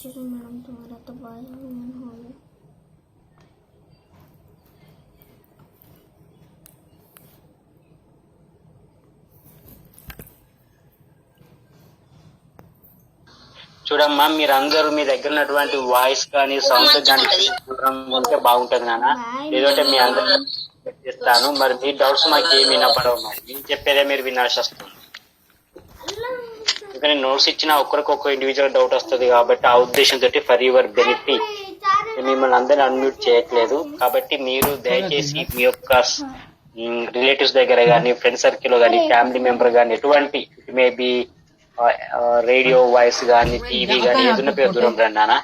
Excuse me, madam, तुम्हारा तो bye हो गया। చూడమ్మా, మీరందరూ మీ దగ్గర ఉన్నటువంటి వాయిస్ కానీ సౌండ్ కానీ దూరం ఉంటే బాగుంటది నాన్న. లేదంటే మీ అందరూ ఇస్తాను. మరి మీ డౌట్స్ మాకు ఏమి వినపడవు. మరి నేను చెప్పేదే మీరు వినాల్సి వస్తుంది. ఇంకా నేను నోట్స్ ఇచ్చిన ఒక్కరికొక ఇండివిజువల్ డౌట్ వస్తుంది కాబట్టి ఆ ఉద్దేశంతో ఫర్ యువర్ బెనిఫిట్ మిమ్మల్ని అందరినీ అన్మ్యూట్ చేయట్లేదు. కాబట్టి మీరు దయచేసి మీ యొక్క రిలేటివ్స్ దగ్గర కానీ, ఫ్రెండ్ సర్కిల్ కానీ, ఫ్యామిలీ మెంబర్ కానీ, ఎటువంటి it may B radio voice గానీ, టీవీ గానీ ఏదైనా పేరు దూరం రండి నాన్న.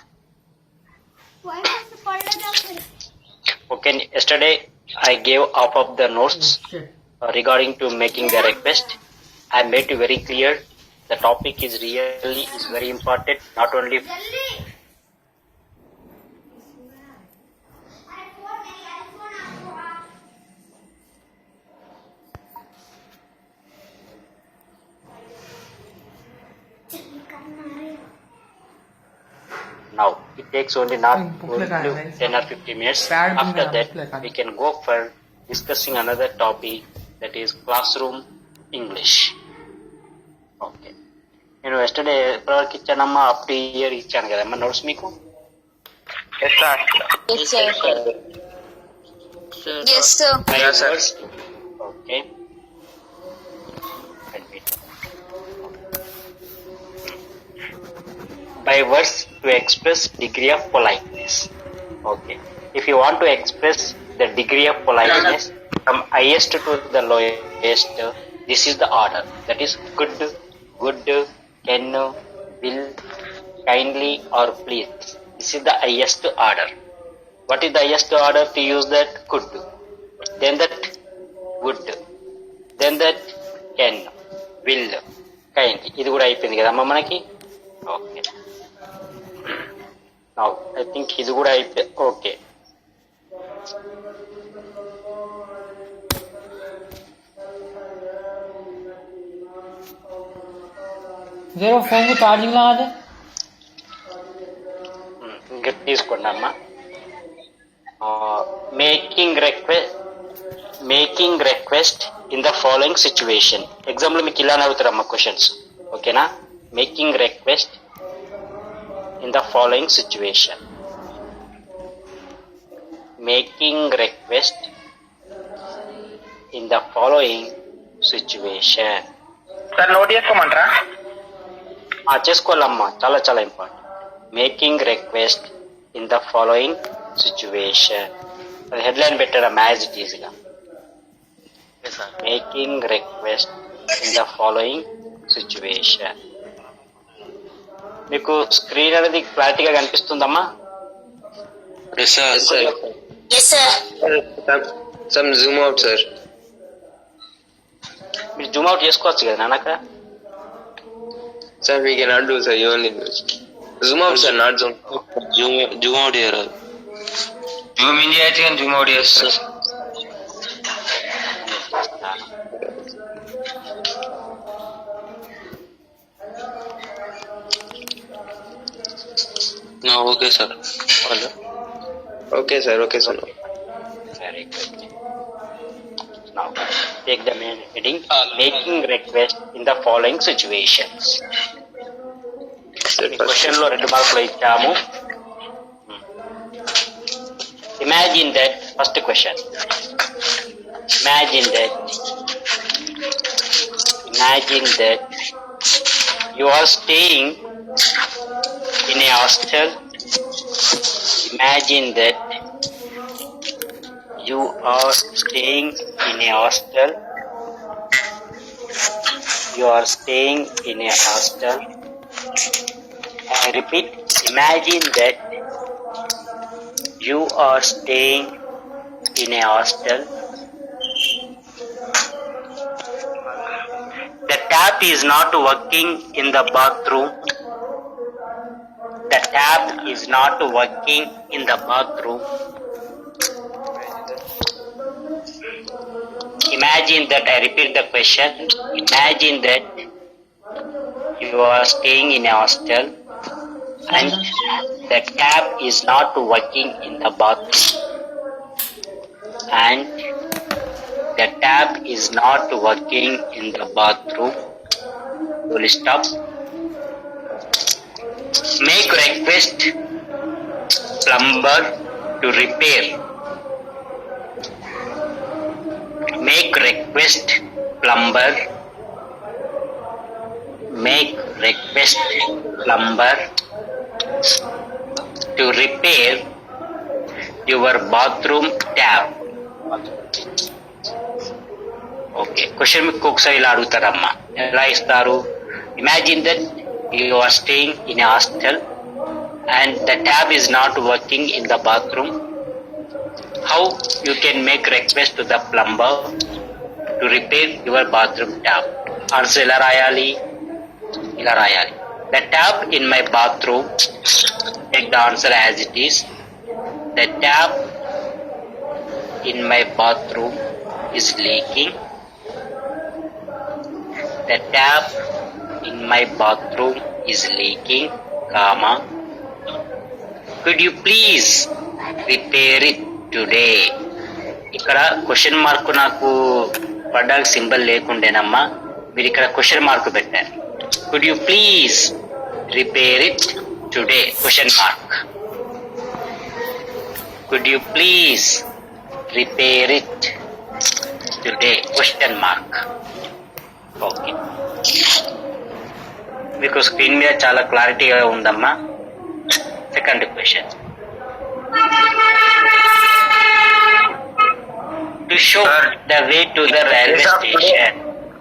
Okay, yesterday I gave half of the notes regarding to making the request. I made it very clear. The topic is very important. Not only now, it takes only not 10 or 50 minutes. After that, we can go for discussing another topic, that is classroom English. Okay. నేను yesterday ఎప్పటివరకు ఇచ్చానమ్మా? Up to year ఇచ్చాను కదమ్మా notes మీకు. Okay. By words to express degree of politeness. Okay. If you want to express the degree of politeness from highest to the lowest, this is the order. That is good, can, will, kindly or please. This is the highest order. What is the highest order to use that? Could. Then that would. Then that can, will, kindly. ఇది కూడా అయిపోయింది కదమ్మా మనకి. Okay. Now, I think ఇది కూడా అయిపోయింది. Okay. జరో phone charging లాగా ఇంకా తీసుకోండి అమ్మా. Making request in the following situation. Example మీకు ఇలానే అవుతారమ్మా క్వశ్చన్స్. ఓకేనా? Making request in the following situation. Making request in the following situation. Sir note చేసుకోమంటారా? చేసుకోవాలమ్మా, చాలా చాలా important. Making request in the following situation. అది హెడ్లైన్ పెట్టారా యాజ్ ఇట్ ఈజ్ గా. Making request in the following situation. మీకు screen అనేది క్లారిటీగా కనిపిస్తుందమ్మా? Zoom out sir. మీరు జూమ్ అవుట్ చేసుకోవచ్చు కదా నాన్నక. Sir we cannot do sir, you only zoom out sir, not zoom out చేయరు. జూమ్ ఇన్ చేయొచ్చు కానీ జూమ్ అవుట్ చేస్తారు. Okay sir. Okay sir. Okay sir. Very good. Now take the main heading, making request in the following situations. Question లో 2 మార్కులు ఇచ్చాము. Imagine that, first question. Imagine that you are staying in a hostel. Imagine that you are staying in a hostel. You are staying in a hostel. I repeat, imagine that you are staying in a hostel. The tap is not working in the bathroom. The tap is not working in the bathroom. Imagine that, I repeat the question. Imagine that you are staying in a hostel. and the tap is not working in the bathroom, and the tap is not working in the bathroom. Will stop. Make request plumber to repair. Make request plumber. Make request plumber to repair your bathroom tap. Okay question మీకు ఒకసారి ఇలా అడుగుతారమ్మా, ఎలా ఇస్తారు? Imagine that you are staying in a hostel and the tap is not working in the bathroom. How you can make request to the plumber to repair your bathroom tap? Answer ఇలా రాయాలి, ఇలా రాయాలి. The tap in my bathroom, take the answer as it is. The tap in my bathroom is leaking. The tap in my bathroom is leaking, comma. Could you please repair it today? ఇక్కడ question mark నాకు పడ్డానికి symbol లేకుండేనమ్మా, మీరు ఇక్కడ question mark పెట్టారు. Could you please repair it today? Question mark. Could you please repair it today? Question mark. Okay, మీకు screen మీద చాలా క్లారిటీగా ఉందమ్మా. Second question. To show the way to the railway station.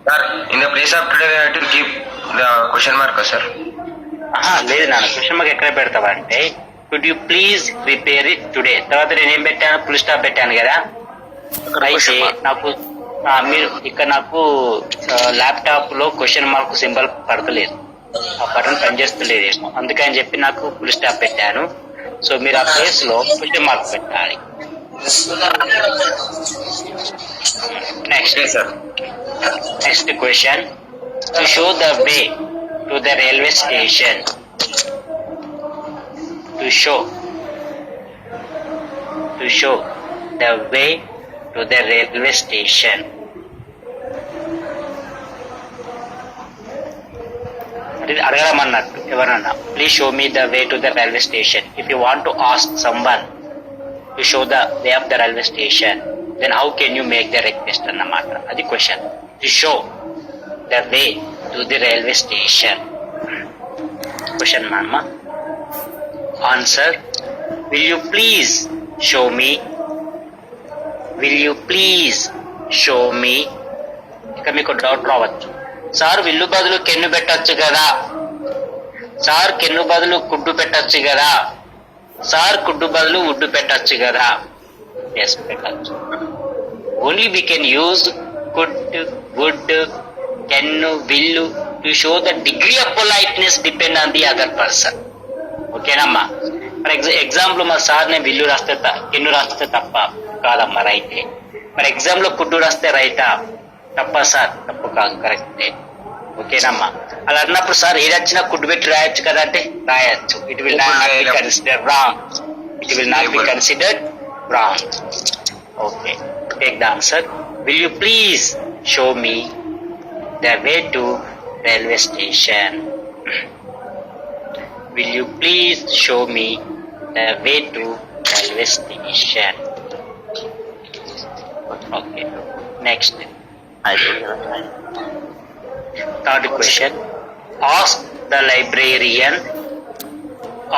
Sir, in the place of today we have to keep the question mark, sir. లేదు నాన్న, question mark ఎక్కడ పెడతావా అంటే could you please repair it today, తర్వాత నేనేం పెట్టాను, full stop పెట్టాను కదా. అయితే నాకు మీరు ఇక్కడ నాకు ల్యాప్టాప్ లో క్వశ్చన్ మార్క్ సింబల్ పడతలేదు, ఆ బటన్ పనిచేస్తలేదేమో, అందుకని చెప్పి నాకు ఫుల్ స్టాప్ పెట్టాను. సో మీరు ఆ ప్లేస్ లో క్వశ్చన్ మార్క్ పెట్టాలి. Next question. To show the way to the railway station. To show the way to the railway station. అడగడం అన్నట్టు ఎవరన్నా, please show me the way to the railway station. If you want to ask someone to show the way of the railway station, then how can you make the request అన్నమాట. అది క్వశ్చన్. To show the way to the railway station. Question అమ్మా. Answer will you please show me. Will you please show మీ. ఇక మీకు doubt రావచ్చు, sir విల్లు బదులు can పెట్టచ్చు కదా, సార్ కెన్ను బదులు కుడ్డు పెట్టచ్చు కదా, సార్ కుడ్డు బదులు ఉడ్డు పెట్టచ్చు కదా. ఎస్, పెట్టచ్చు. Only we can use could, would, can, will to show the degree of politeness depend on the other person. ఓకేనమ్మా. ఫర్ ఎగ్జాంపుల్ మా సార్ నేను విల్లు రాస్తే కెన్ను రాస్తే తప్ప కాదమ్మా, రైటే. మరి ఎగ్జామ్ లో కుడ్డు రాస్తే రైటా? తప్ప సార్, తప్పు కాదు, కరెక్టే. ఓకేనమ్మా. అలా అన్నప్పుడు సార్ ఏది వచ్చినా కుడ్డు పెట్టి రాయొచ్చు కదా అంటే రాయొచ్చు. It will not be considered wrong. It will not be considered wrong. Okay, take the answer. Will you please show me the way to railway station. Will you please show me the way to railway station? Okay. Next. Third question. Ask the librarian.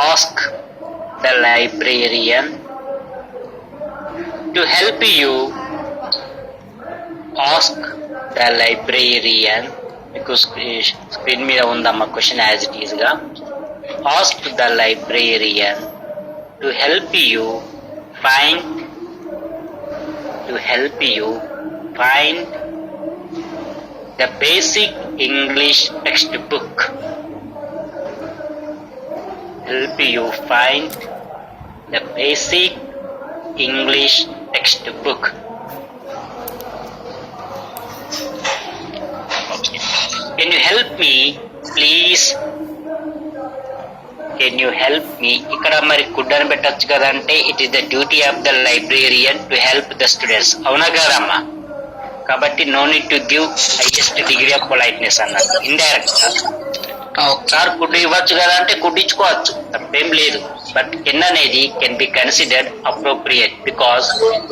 Ask the librarian to help you. Ask the librarian. Because screen మీద ఉందమ్మా question as it is గా. Ask the librarian to help you find the basic English textbook. Help you find the basic English textbook. Okay. Can you help me, please? Can you help me? ఇక్కడ మరి could అని పెట్టచ్చు కదంటే it is the duty of the librarian to help the students. అవునా కదమ్మా? కాబట్టి no need to give highest degree of politeness అన్నారు. Indirect గా ఒకసారి కుడ్ ఇవ్వచ్చు కదా అంటే కుడ్ ఇచ్చుకోవచ్చు, తప్పేం లేదు. బట్ కెన్ అనేది can be considered appropriate because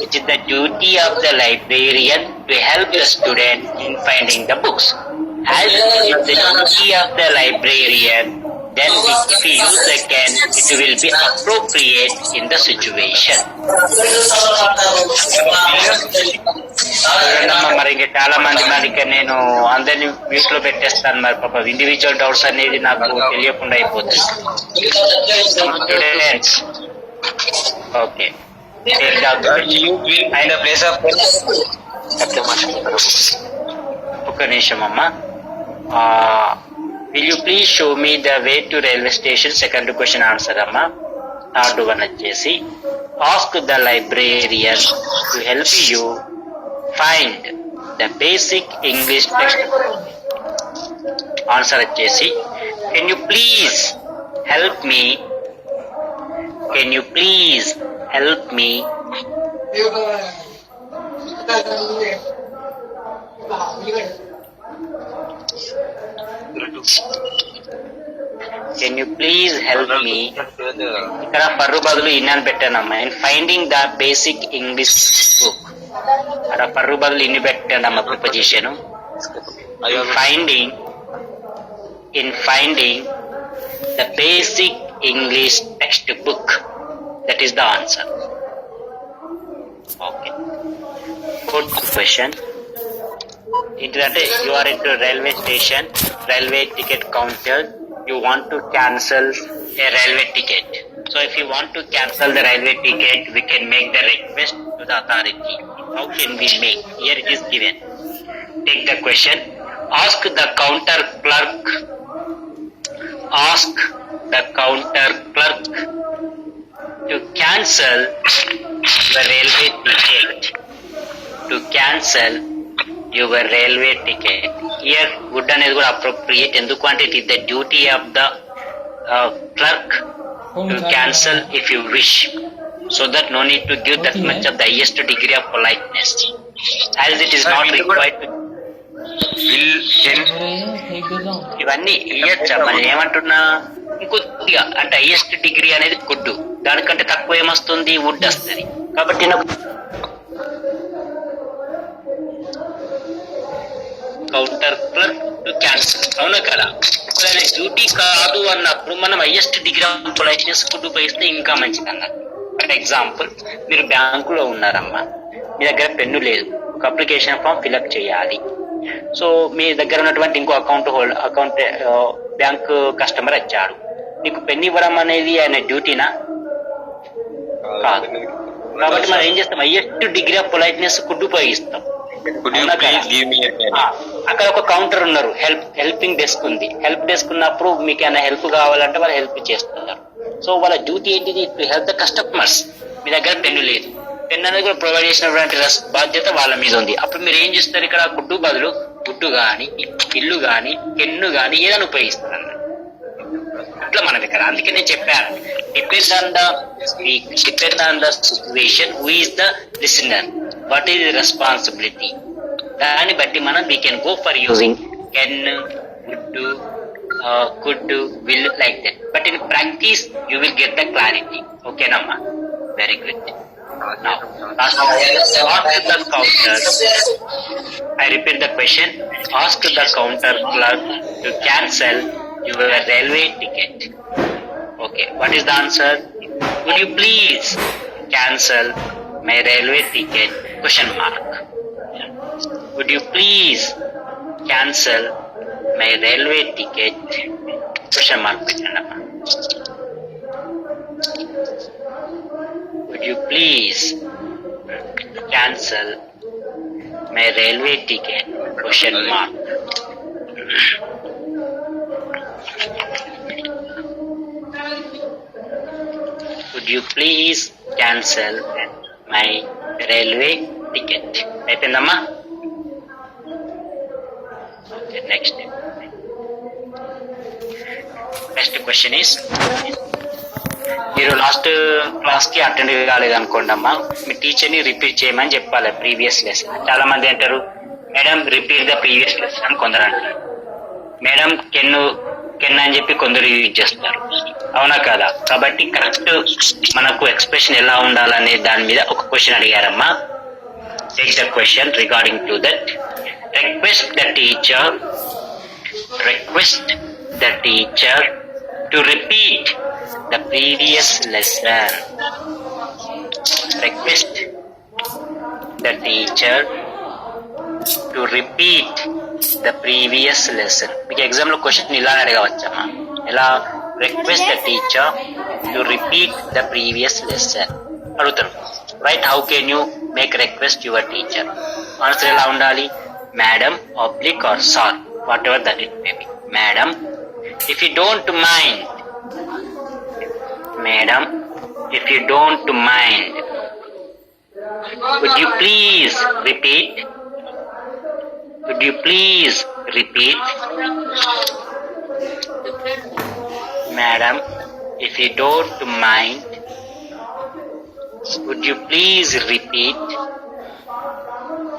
it is the duty of the librarian to help the student in finding the books. As it is the duty of the librarian, then if you use the can, it will be appropriate in the situation. మరి ఇంకా చాలా మంది మనకి నేను అందరినీ mute లో పెట్టేస్తాను. మరి పాప ఇండివిజువల్ డౌట్స్ అనేది నాకు తెలియకుండా అయిపోతుంది. స్టూడెంట్స్ ఓకే ఒక నిమిషం అమ్మా. Will you please show me the way to railway station? Second question answer అమ్మా. థర్డ్ వన్ వచ్చేసి ask the librarian to help you find the basic English text. Answer వచ్చేసి can you please help me? Can you please help me? Can you please help me? ఇక్కడ పర్రు బదులు in అని పెట్టానమ్మా. In finding the basic English book, అక్కడ పర్రు బదులు ఇన్ని పెట్టానమ్మా preposition. In finding the basic English text book, that is the answer. Okay, fourth question ఏంటిదంటే you are into railway station, railway ticket counter, you want to cancel a railway ticket. So if you want to cancel the railway ticket, we can make the request to the authority. How can we make? Here it is given. Take the question. Ask the counter clerk. Ask the counter clerk to cancel the railway ticket. To cancel your railway ticket. Here would అనేది కూడా appropriate. ఎందుకంటే it is the duty of the clerk to cancel if you wish, so that no need to give that much of the highest degree of politeness, as it is not required to ఇవన్నీ ఇయ్యచ్చా. మరి ఏమంటున్నా ఇంకొద్దిగా అంటే highest degree అనేది good, దానికంటే తక్కువ ఏమొస్తుంది would వస్తుంది. కాబట్టి నాకు కౌంటర్ క్లర్క్ టు క్యాన్సిల్. అవునా కదా? ఒకవేళ డ్యూటీ కాదు అన్నప్పుడు మనం highest degree of politeness food ఉపయోగిస్తే ఇంకా మంచిది అన్నట్టు. ఫర్ ఎగ్జాంపుల్, మీరు బ్యాంకులో ఉన్నారమ్మా, మీ దగ్గర పెన్ను లేదు, ఒక అప్లికేషన్ ఫామ్ ఫిల్అప్ చేయాలి. సో మీ దగ్గర ఉన్నటువంటి ఇంకో అకౌంట్ బ్యాంక్ కస్టమర్ వచ్చాడు, నీకు పెన్ను ఇవ్వడం అనేది ఆయన డ్యూటీనా? కాదు. కాబట్టి మనం ఏం చేస్తాం? Highest degree of politeness food ఉపయోగిస్తాం. అక్కడ ఒక కౌంటర్ ఉన్నారు, హెల్పింగ్ డెస్క్ ఉంది. హెల్ప్ డెస్క్ ఉన్నప్పుడు మీకు ఏమైనా హెల్ప్ కావాలంటే వాళ్ళు హెల్ప్ చేస్తున్నారు. సో వాళ్ళ డ్యూటీ ఏంటిది? To help the customers. మీ దగ్గర పెన్ను లేదు, పెన్ను అనేది కూడా ప్రొవైడ్ చేసినటువంటి బాధ్యత వాళ్ళ మీద ఉంది. అప్పుడు మీరు ఏం చేస్తారు? ఇక్కడ గుడ్డు బదులు గుడ్డు గాని, ఇల్లు గాని, పెన్ను గాని ఏదైనా ఉపయోగిస్తారు అన్నమాట. అట్లా మన దగ్గర. అందుకే నేను చెప్పాను, depend on the situation, who is the listener, what is the responsibility, దాన్ని బట్టి మనం we can go for using can, would, could, will, like that. But in practice you will get the clarity. ఓకేనమ్మా? Very good. Now, ask the counter. I repeat the question. Ask the counter clerk to cancel your railway ticket. Okay, what is the answer? Would you please cancel my railway ticket? Question mark. Would you please cancel my railway ticket? Question mark. Would you please cancel my railway ticket? Question mark. Would you please cancel my railway ticket? అయిపోయిందమ్మా? Okay, next next question is, మీరు last class కి attend కాలేదనుకోండి అమ్మా, మీ teacher ని repeat చేయమని చెప్పాలి previous lesson. చాలా మంది అంటారు madam repeat the previous lesson అని కొందరు అంటారు, మేడం కెన్ అని చెప్పి కొందరు యూజ్ చేస్తారు, అవునా కదా? కాబట్టి కరెక్ట్ మనకు ఎక్స్ప్రెషన్ ఎలా ఉండాలనే దాని మీద ఒక క్వశ్చన్ అడిగారమ్మా. Take the question regarding to that. Request the teacher to repeat the previous lesson. Request the teacher to repeat the previous lesson. మీకు ఎగ్జామ్ లో క్వశ్చన్ ఇలా అడగవచ్చమ్మా, ఎలా? Request the teacher to repeat the previous lesson అడుగుతారు, right? How can you make request your teacher? Answer ఎలా ఉండాలి? Madam oblique or sir, whatever that it may be. Madam, if you don't mind, madam, if you don't mind, would you please repeat? Would you please repeat? Madam, if you don't mind, would you please repeat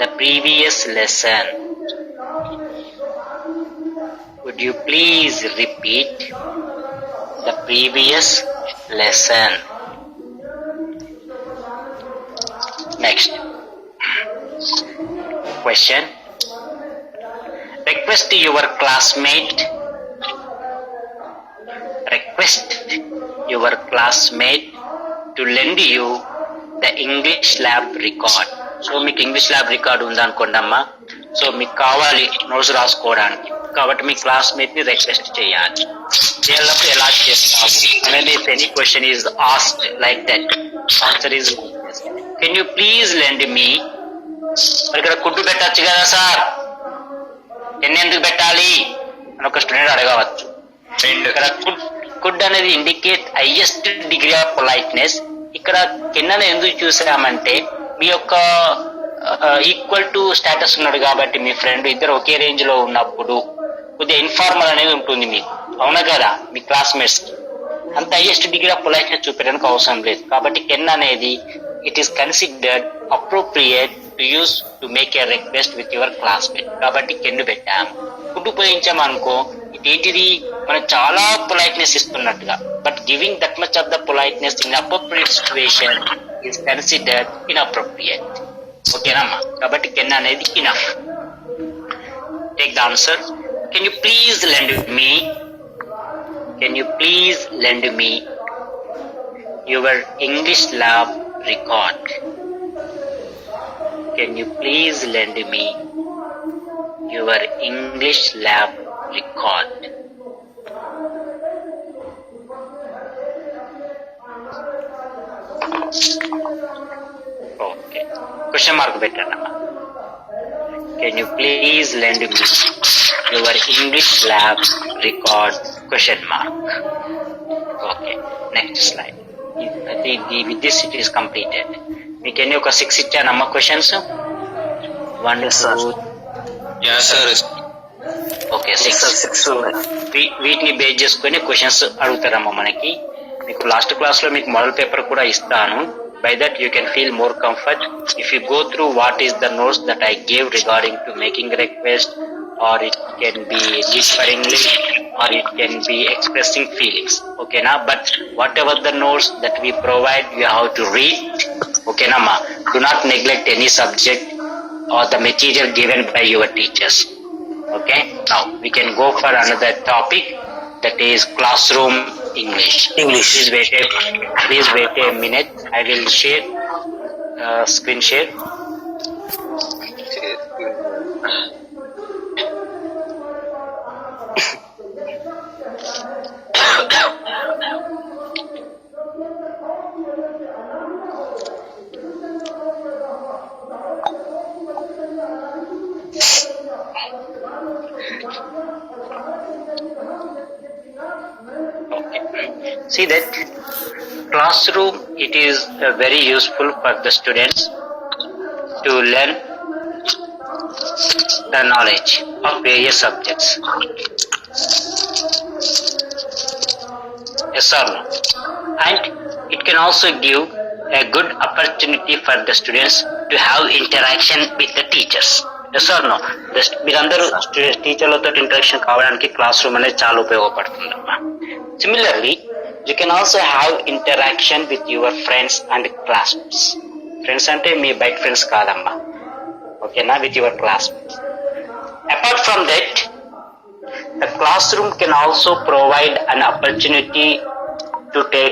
the previous lesson? Would you please repeat the previous lesson? Next question. Request your classmate to lend you the English lab record. So మీకు English lab record ఉందనుకోండి అమ్మా, so మీకు కావాలి notes రాసుకోవడానికి, కాబట్టి మీ classmate ని request చేయాలి. చేయాలప్పుడు ఎలా చేస్తాము అనేది, any question is asked like that, answer is can you please lend మీ. మరి ఇక్కడ కుట్టు పెట్టచ్చు కదా సార్, ఎన్ని ఎందుకు పెట్టాలి అని ఒక స్టూడెంట్ అడగవచ్చు. ఇక్కడ కుడ్ అనేది indicate highest degree of politeness. ఇక్కడ కెన్ అనేది ఎందుకు చూసామంటే, మీ యొక్క ఈక్వల్ టు స్టేటస్ ఉన్నాడు కాబట్టి మీ ఫ్రెండ్ ఇద్దరు ఒకే రేంజ్ లో ఉన్నప్పుడు కొద్దిగా ఇన్ఫార్మల్ అనేది ఉంటుంది మీకు, అవునా కదా? మీ క్లాస్మేట్స్ కి అంత హైయెస్ట్ డిగ్రీ ఆఫ్ పొలైట్నెస్ చూపించడానికి అవసరం లేదు. కాబట్టి కెన్ అనేది it is considered appropriate to use to make a request with your classmate. కాబట్టి కెన్ పెట్టాము. ఫుడ్ ఉపయోగించామనుకో, ఏంటిది మనం చాలా పొలైట్నెస్ ఇస్తున్నట్టుగా, but giving that much of the politeness inappropriate situation is considered inappropriate. ఓకేనమ్మా? కాబట్టి కెన్ అనేది enough. Take the answer. Can you please lend me? Can you please lend me your English lab record? Can you please lend me your English lab record? Okay. Question mark పెట్టండి. Can you please lend me your English lab record? Question mark. Okay. Next slide. With this it is completed. మీకు ఎన్ని ఒక 6 ఇచ్చానమ్మా questions? 1 2 yes sir. Okay 6 వీటిని base చేసుకుని questions అడుగుతారమ్మా మనకి. మీకు last class లో మీకు మోడల్ పేపర్ కూడా ఇస్తాను. By that you can feel more comfort if you go through what is the notes that I gave regarding to making request, or it can be lead for English, or it can be expressing feelings. Okay na? But whatever the notes that we provide, you have to read. Okay na ma? Do not neglect any subject or the material given by your teachers. Okay? Now we can go for another topic, that is classroom English. Please wait a minute. I will share screen share. See that classroom, it is very useful for the students to learn the knowledge of various subjects. Yes or no? And it can also give a good opportunity for the students to have interaction with the teachers. Yes or no? మీరందరూ టీచర్లతో interaction కావడానికి class room అనేది చాలా ఉపయోగపడుతుందమ్మా. Similarly, you can also have interaction with your friends and classmates. Friends అంటే మీ బయట friends కాదమ్మా, ఓకేనా, with your classmates. Apart from that, the classroom can also provide an opportunity to take